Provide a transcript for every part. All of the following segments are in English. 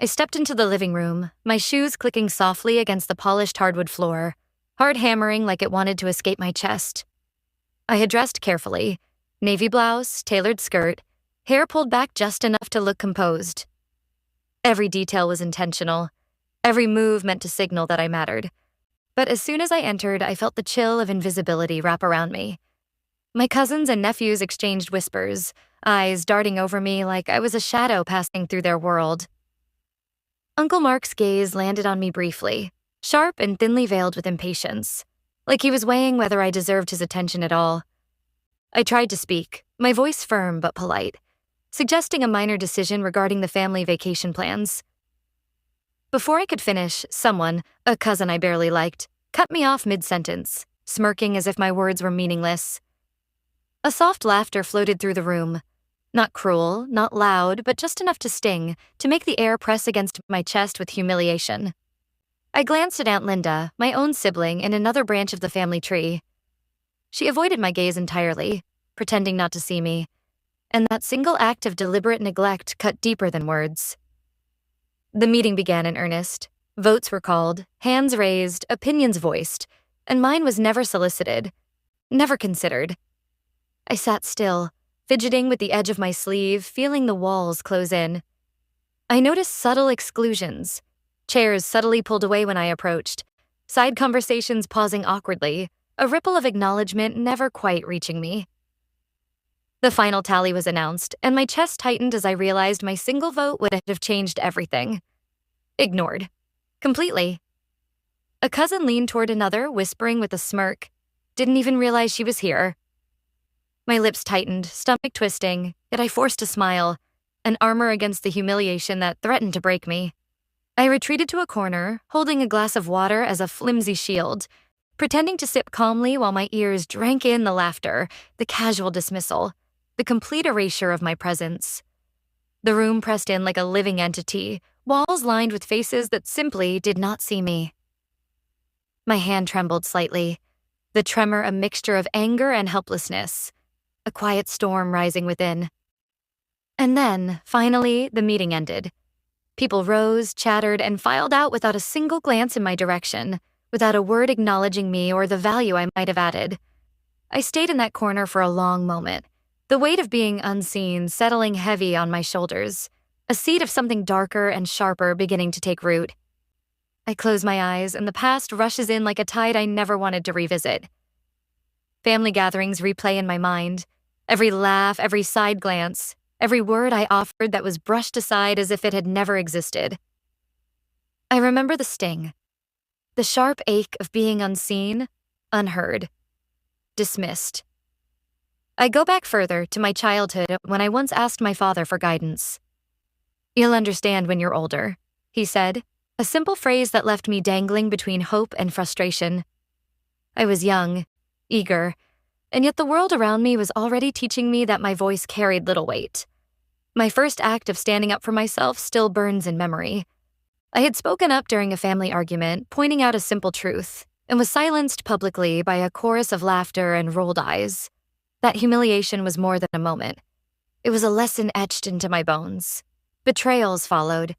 I stepped into the living room, my shoes clicking softly against the polished hardwood floor, heart hammering like it wanted to escape my chest. I had dressed carefully, navy blouse, tailored skirt, hair pulled back just enough to look composed. Every detail was intentional. Every move meant to signal that I mattered. But as soon as I entered, I felt the chill of invisibility wrap around me. My cousins and nephews exchanged whispers, eyes darting over me like I was a shadow passing through their world. Uncle Mark's gaze landed on me briefly, sharp and thinly veiled with impatience, like he was weighing whether I deserved his attention at all. I tried to speak, my voice firm but polite, suggesting a minor decision regarding the family vacation plans. Before I could finish, someone, a cousin I barely liked, cut me off mid-sentence, smirking as if my words were meaningless. A soft laughter floated through the room. Not cruel, not loud, but just enough to sting, to make the air press against my chest with humiliation. I glanced at Aunt Linda, my own sibling in another branch of the family tree. She avoided my gaze entirely, pretending not to see me, and that single act of deliberate neglect cut deeper than words. The meeting began in earnest. Votes were called, hands raised, opinions voiced, and mine was never solicited, never considered. I sat still, fidgeting with the edge of my sleeve, feeling the walls close in. I noticed subtle exclusions, chairs subtly pulled away when I approached, side conversations pausing awkwardly, a ripple of acknowledgement never quite reaching me. The final tally was announced, and my chest tightened as I realized my single vote would have changed everything. Ignored. Completely. A cousin leaned toward another, whispering with a smirk. Didn't even realize she was here. My lips tightened, stomach twisting, yet I forced a smile, an armor against the humiliation that threatened to break me. I retreated to a corner, holding a glass of water as a flimsy shield, pretending to sip calmly while my ears drank in the laughter, the casual dismissal, the complete erasure of my presence. The room pressed in like a living entity, walls lined with faces that simply did not see me. My hand trembled slightly, the tremor a mixture of anger and helplessness, a quiet storm rising within. And then, finally, the meeting ended. People rose, chattered, and filed out without a single glance in my direction, without a word acknowledging me or the value I might have added. I stayed in that corner for a long moment, the weight of being unseen settling heavy on my shoulders, a seed of something darker and sharper beginning to take root. I close my eyes, and the past rushes in like a tide I never wanted to revisit. Family gatherings replay in my mind, every laugh, every side glance, every word I offered that was brushed aside as if it had never existed. I remember the sting, the sharp ache of being unseen, unheard, dismissed. I go back further to my childhood when I once asked my father for guidance. "You'll understand when you're older," he said, a simple phrase that left me dangling between hope and frustration. I was young, eager, and yet the world around me was already teaching me that my voice carried little weight. My first act of standing up for myself still burns in memory. I had spoken up during a family argument, pointing out a simple truth, and was silenced publicly by a chorus of laughter and rolled eyes. That humiliation was more than a moment. It was a lesson etched into my bones. Betrayals followed.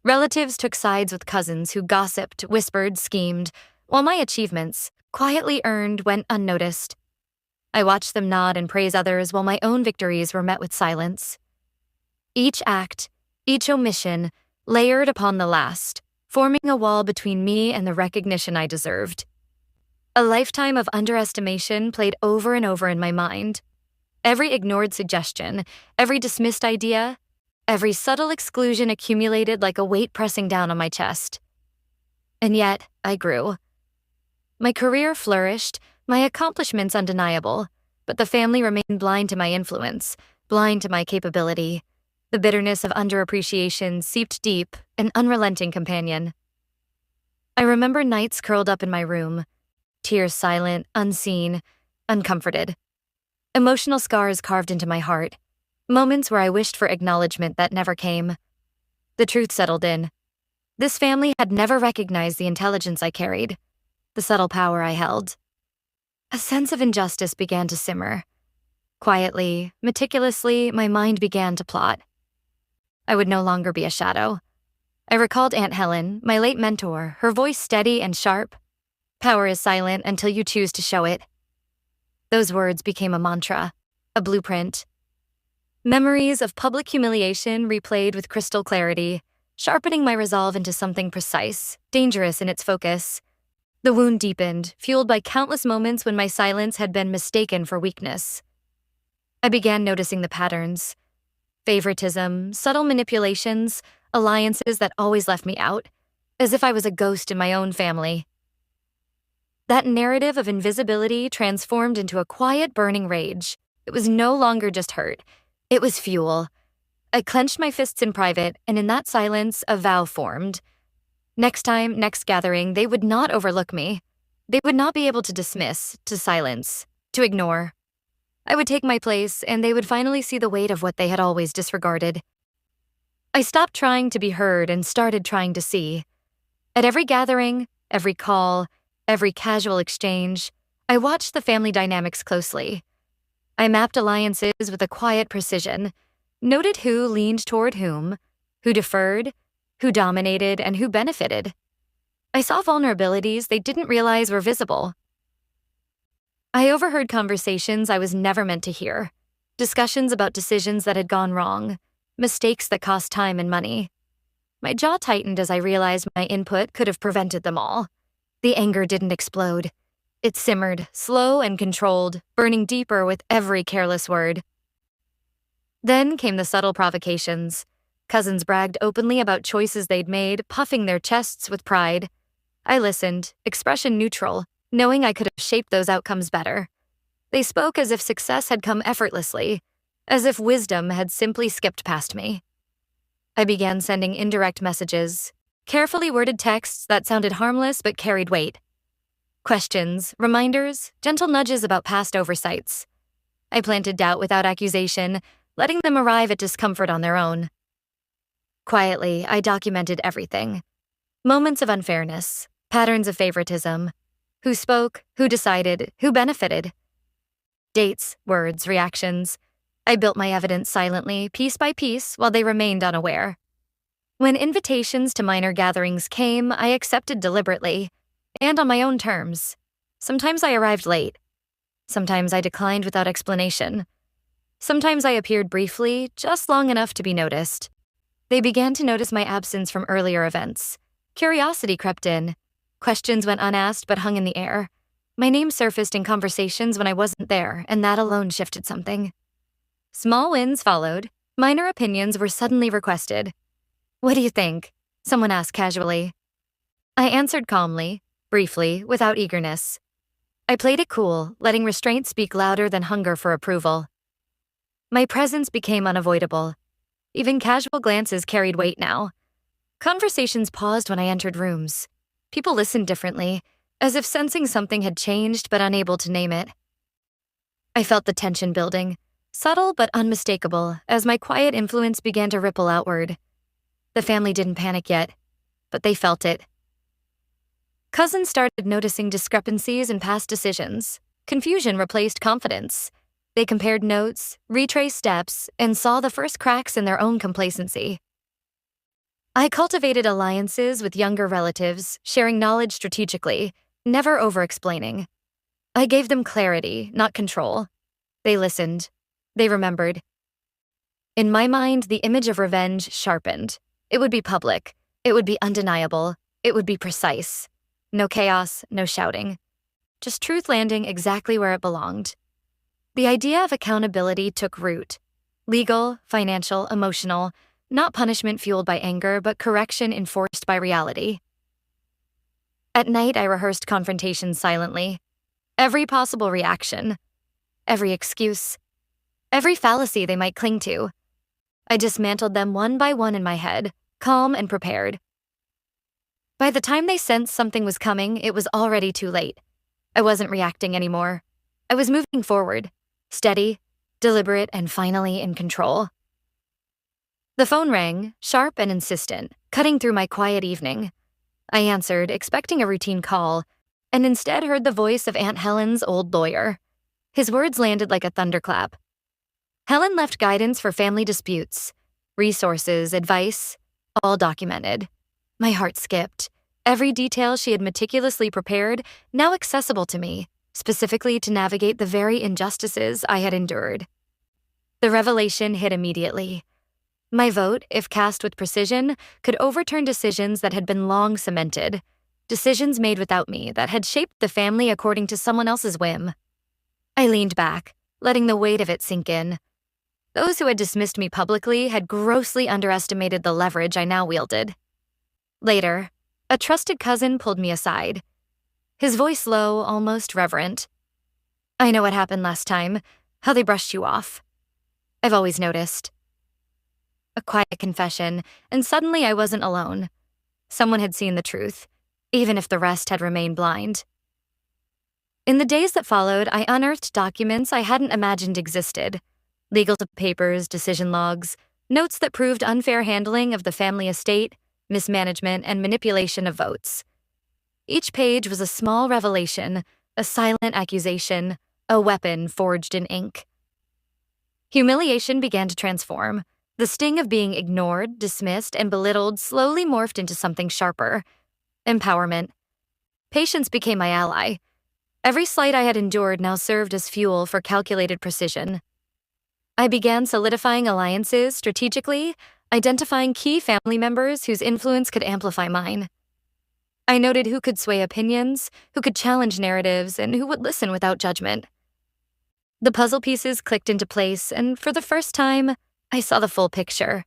Relatives took sides with cousins who gossiped, whispered, schemed, while my achievements, quietly earned, went unnoticed. I watched them nod and praise others while my own victories were met with silence. Each act, each omission, layered upon the last, forming a wall between me and the recognition I deserved. A lifetime of underestimation played over and over in my mind. Every ignored suggestion, every dismissed idea, every subtle exclusion accumulated like a weight pressing down on my chest. And yet, I grew. My career flourished, my accomplishments undeniable, but the family remained blind to my influence, blind to my capability. The bitterness of underappreciation seeped deep, an unrelenting companion. I remember nights curled up in my room, tears silent, unseen, uncomforted. Emotional scars carved into my heart, moments where I wished for acknowledgement that never came. The truth settled in. This family had never recognized the intelligence I carried, the subtle power I held. A sense of injustice began to simmer. Quietly, meticulously, my mind began to plot. I would no longer be a shadow. I recalled Aunt Helen, my late mentor, her voice steady and sharp. Power is silent until you choose to show it. Those words became a mantra, a blueprint. Memories of public humiliation replayed with crystal clarity, sharpening my resolve into something precise, dangerous in its focus. The wound deepened, fueled by countless moments when my silence had been mistaken for weakness. I began noticing the patterns. Favoritism, subtle manipulations, alliances that always left me out, as if I was a ghost in my own family. That narrative of invisibility transformed into a quiet, burning rage. It was no longer just hurt. It was fuel. I clenched my fists in private, and in that silence, a vow formed. Next time, next gathering, they would not overlook me. They would not be able to dismiss, to silence, to ignore. I would take my place, and they would finally see the weight of what they had always disregarded. I stopped trying to be heard and started trying to see. At every gathering, every call, every casual exchange, I watched the family dynamics closely. I mapped alliances with a quiet precision, noted who leaned toward whom, who deferred, who dominated, and who benefited. I saw vulnerabilities they didn't realize were visible. I overheard conversations I was never meant to hear, discussions about decisions that had gone wrong, mistakes that cost time and money. My jaw tightened as I realized my input could have prevented them all. The anger didn't explode. It simmered, slow and controlled, burning deeper with every careless word. Then came the subtle provocations. Cousins bragged openly about choices they'd made, puffing their chests with pride. I listened, expression neutral, knowing I could have shaped those outcomes better. They spoke as if success had come effortlessly, as if wisdom had simply skipped past me. I began sending indirect messages, carefully worded texts that sounded harmless but carried weight. Questions, reminders, gentle nudges about past oversights. I planted doubt without accusation, letting them arrive at discomfort on their own. Quietly, I documented everything. Moments of unfairness, patterns of favoritism, who spoke, who decided, who benefited. Dates, words, reactions. I built my evidence silently, piece by piece, while they remained unaware. When invitations to minor gatherings came, I accepted deliberately, and on my own terms. Sometimes I arrived late. Sometimes I declined without explanation. Sometimes I appeared briefly, just long enough to be noticed. They began to notice my absence from earlier events. Curiosity crept in. Questions went unasked but hung in the air. My name surfaced in conversations when I wasn't there, and that alone shifted something. Small wins followed. Minor opinions were suddenly requested. "What do you think?" someone asked casually. I answered calmly, briefly, without eagerness. I played it cool, letting restraint speak louder than hunger for approval. My presence became unavoidable. Even casual glances carried weight now. Conversations paused when I entered rooms. People listened differently, as if sensing something had changed but unable to name it. I felt the tension building, subtle but unmistakable, as my quiet influence began to ripple outward. The family didn't panic yet, but they felt it. Cousins started noticing discrepancies in past decisions. Confusion replaced confidence. They compared notes, retraced steps, and saw the first cracks in their own complacency. I cultivated alliances with younger relatives, sharing knowledge strategically, never over-explaining. I gave them clarity, not control. They listened. They remembered. In my mind, the image of revenge sharpened. It would be public. It would be undeniable. It would be precise. No chaos, no shouting. Just truth landing exactly where it belonged. The idea of accountability took root. Legal, financial, emotional, not punishment fueled by anger, but correction enforced by reality. At night, I rehearsed confrontations silently. Every possible reaction. Every excuse. Every fallacy they might cling to. I dismantled them one by one in my head, calm and prepared. By the time they sensed something was coming, it was already too late. I wasn't reacting anymore. I was moving forward, steady, deliberate, and finally in control. The phone rang, sharp and insistent, cutting through my quiet evening. I answered, expecting a routine call, and instead heard the voice of Aunt Helen's old lawyer. His words landed like a thunderclap. Helen left guidance for family disputes, resources, advice, all documented. My heart skipped. Every detail she had meticulously prepared, now accessible to me, specifically to navigate the very injustices I had endured. The revelation hit immediately. My vote, if cast with precision, could overturn decisions that had been long cemented, decisions made without me that had shaped the family according to someone else's whim. I leaned back, letting the weight of it sink in. Those who had dismissed me publicly had grossly underestimated the leverage I now wielded. Later, a trusted cousin pulled me aside, his voice low, almost reverent. "I know what happened last time, how they brushed you off. I've always noticed." A quiet confession, and suddenly I wasn't alone. Someone had seen the truth, even if the rest had remained blind. In the days that followed, I unearthed documents I hadn't imagined existed. Legal papers, decision logs, notes that proved unfair handling of the family estate, mismanagement, and manipulation of votes. Each page was a small revelation, a silent accusation, a weapon forged in ink. Humiliation began to transform. The sting of being ignored, dismissed, and belittled slowly morphed into something sharper. Empowerment. Patience became my ally. Every slight I had endured now served as fuel for calculated precision. I began solidifying alliances strategically, identifying key family members whose influence could amplify mine. I noted who could sway opinions, who could challenge narratives, and who would listen without judgment. The puzzle pieces clicked into place, and for the first time, I saw the full picture.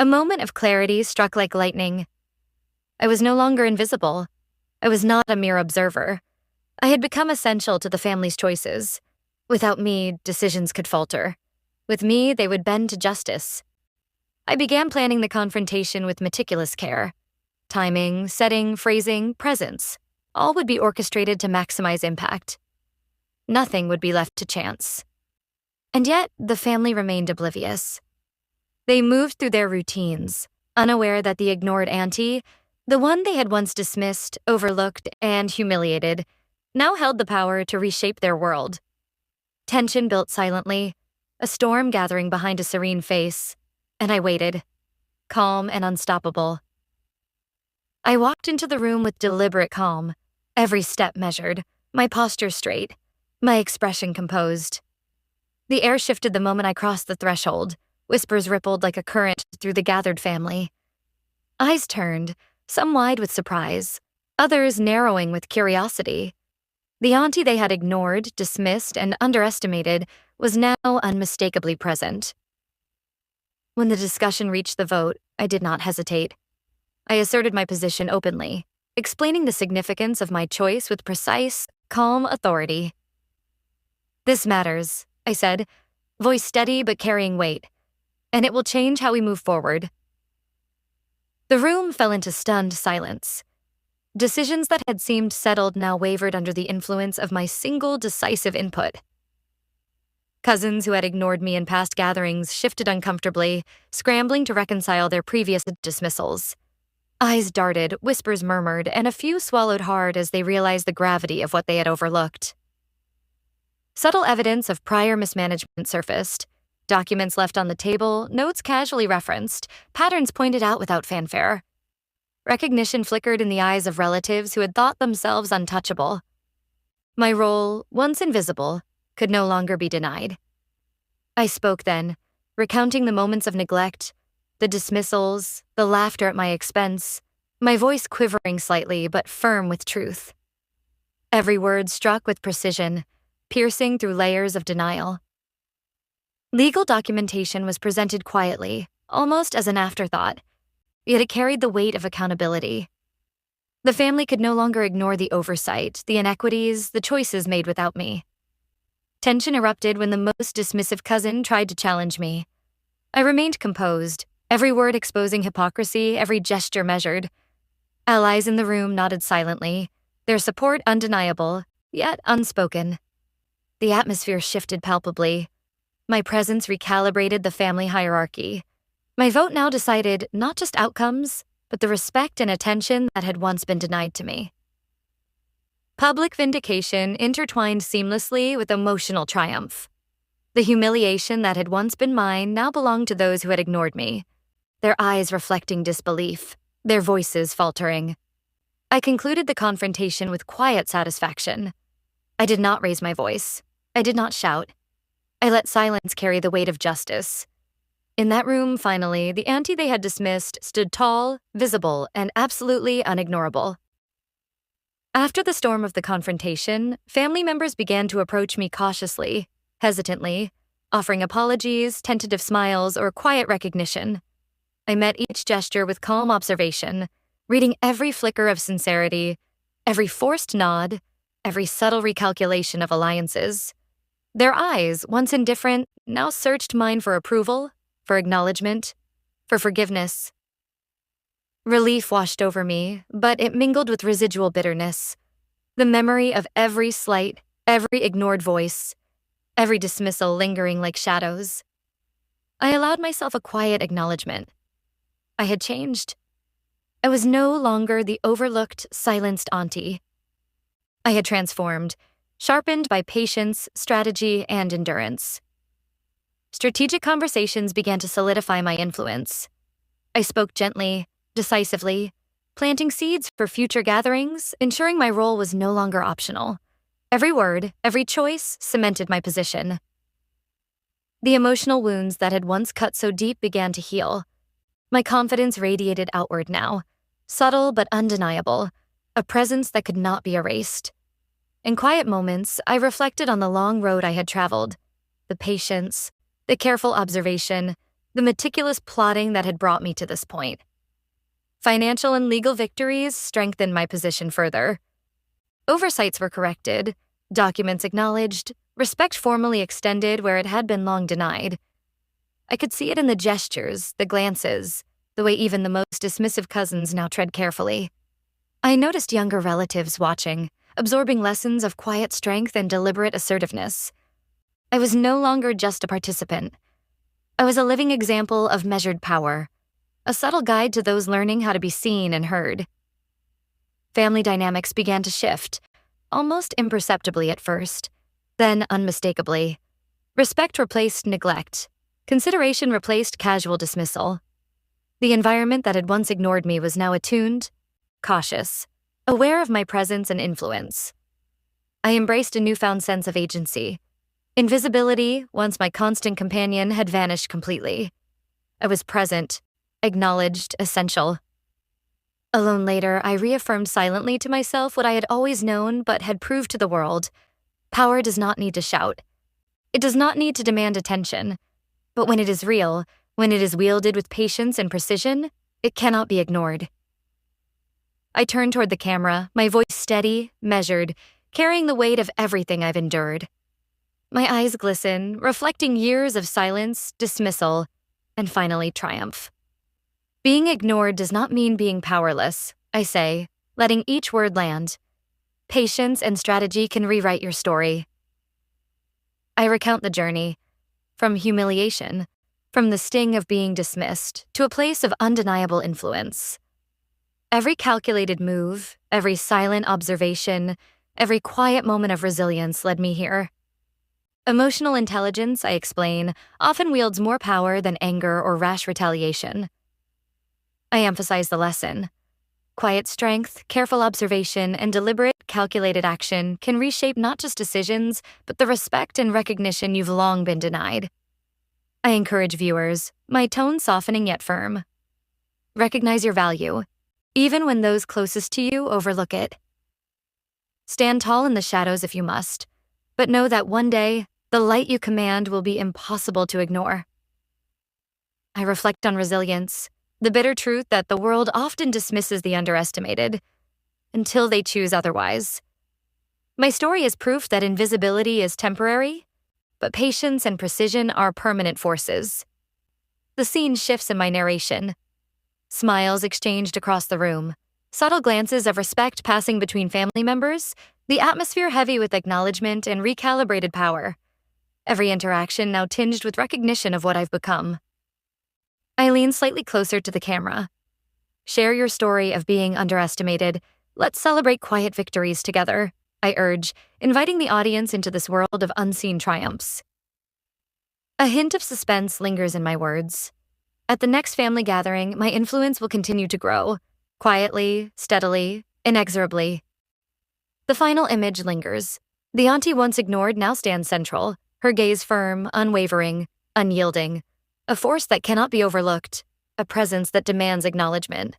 A moment of clarity struck like lightning. I was no longer invisible. I was not a mere observer. I had become essential to the family's choices. Without me, decisions could falter. With me, they would bend to justice. I began planning the confrontation with meticulous care. Timing, setting, phrasing, presence, all would be orchestrated to maximize impact. Nothing would be left to chance. And yet, the family remained oblivious. They moved through their routines, unaware that the ignored Aunty, the one they had once dismissed, overlooked, and humiliated, now held the power to reshape their world. Tension built silently, a storm gathering behind a serene face, and I waited, calm and unstoppable. I walked into the room with deliberate calm, every step measured, my posture straight, my expression composed. The air shifted the moment I crossed the threshold. Whispers rippled like a current through the gathered family. Eyes turned, some wide with surprise, others narrowing with curiosity. The Aunty they had ignored, dismissed, and underestimated was now unmistakably present. When the discussion reached the vote, I did not hesitate. I asserted my position openly, explaining the significance of my choice with precise, calm authority. "This matters," I said, voice steady but carrying weight, "and it will change how we move forward." The room fell into stunned silence. Decisions that had seemed settled now wavered under the influence of my single decisive input. Cousins who had ignored me in past gatherings shifted uncomfortably, scrambling to reconcile their previous dismissals. Eyes darted, whispers murmured, and a few swallowed hard as they realized the gravity of what they had overlooked. Subtle evidence of prior mismanagement surfaced. Documents left on the table, notes casually referenced, patterns pointed out without fanfare. Recognition flickered in the eyes of relatives who had thought themselves untouchable. My role, once invisible, could no longer be denied. I spoke then, recounting the moments of neglect, the dismissals, the laughter at my expense, my voice quivering slightly but firm with truth. Every word struck with precision, piercing through layers of denial. Legal documentation was presented quietly, almost as an afterthought, yet it carried the weight of accountability. The family could no longer ignore the oversight, the inequities, the choices made without me. Tension erupted when the most dismissive cousin tried to challenge me. I remained composed, every word exposing hypocrisy, every gesture measured. Allies in the room nodded silently, their support undeniable, yet unspoken. The atmosphere shifted palpably. My presence recalibrated the family hierarchy. My vote now decided not just outcomes, but the respect and attention that had once been denied to me. Public vindication intertwined seamlessly with emotional triumph. The humiliation that had once been mine now belonged to those who had ignored me, their eyes reflecting disbelief. their voices faltering. I concluded the confrontation with quiet satisfaction. I did not raise my voice. I did not shout. I let silence carry the weight of justice. In that room, finally, the auntie they had dismissed stood tall, visible, and absolutely unignorable. After the storm of the confrontation, family members began to approach me cautiously, hesitantly, offering apologies, tentative smiles, or quiet recognition. I met each gesture with calm observation, reading every flicker of sincerity, every forced nod, every subtle recalculation of alliances. Their eyes, once indifferent, now searched mine for approval, for acknowledgement, for forgiveness. Relief washed over me, but it mingled with residual bitterness. The memory of every slight, every ignored voice, every dismissal lingering like shadows. I allowed myself a quiet acknowledgement. I had changed. I was no longer the overlooked, silenced auntie. I had transformed, sharpened by patience, strategy, and endurance. Strategic conversations began to solidify my influence. I spoke gently, decisively, planting seeds for future gatherings, ensuring my role was no longer optional. Every word, every choice cemented my position. The emotional wounds that had once cut so deep began to heal. My confidence radiated outward now, subtle but undeniable, a presence that could not be erased. In quiet moments, I reflected on the long road I had traveled, the patience, the careful observation, the meticulous plotting that had brought me to this point. Financial and legal victories strengthened my position further. Oversights were corrected, documents acknowledged, respect formally extended where it had been long denied. I could see it in the gestures, the glances, the way even the most dismissive cousins now tread carefully. I noticed younger relatives watching, absorbing lessons of quiet strength and deliberate assertiveness. I was no longer just a participant. I was a living example of measured power, a subtle guide to those learning how to be seen and heard. Family dynamics began to shift, almost imperceptibly at first, then unmistakably. Respect replaced neglect. Consideration replaced casual dismissal. The environment that had once ignored me was now attuned, cautious, aware of my presence and influence. I embraced a newfound sense of agency. Invisibility, once my constant companion, had vanished completely. I was present, acknowledged, essential. Alone later, I reaffirmed silently to myself what I had always known but had proved to the world. Power does not need to shout. It does not need to demand attention. But when it is real, when it is wielded with patience and precision, it cannot be ignored. I turned toward the camera, my voice steady, measured, carrying the weight of everything I've endured. My eyes glisten, reflecting years of silence, dismissal, and finally triumph. Being ignored does not mean being powerless, I say, letting each word land. Patience and strategy can rewrite your story. I recount the journey, from humiliation, from the sting of being dismissed, to a place of undeniable influence. Every calculated move, every silent observation, every quiet moment of resilience led me here. Emotional intelligence, I explain, often wields more power than anger or rash retaliation. I emphasize the lesson. Quiet strength, careful observation, and deliberate, calculated action can reshape not just decisions, but the respect and recognition you've long been denied. I encourage viewers, my tone softening yet firm. Recognize your value, even when those closest to you overlook it. Stand tall in the shadows if you must, but know that one day, the light you command will be impossible to ignore. I reflect on resilience, the bitter truth that the world often dismisses the underestimated, until they choose otherwise. My story is proof that invisibility is temporary, but patience and precision are permanent forces. The scene shifts in my narration. Smiles exchanged across the room, subtle glances of respect passing between family members, the atmosphere heavy with acknowledgement and recalibrated power. Every interaction now tinged with recognition of what I've become. I lean slightly closer to the camera. Share your story of being underestimated. Let's celebrate quiet victories together, I urge, inviting the audience into this world of unseen triumphs. A hint of suspense lingers in my words. At the next family gathering, my influence will continue to grow, quietly, steadily, inexorably. The final image lingers. The auntie once ignored now stands central, her gaze firm, unwavering, unyielding. A force that cannot be overlooked, a presence that demands acknowledgement.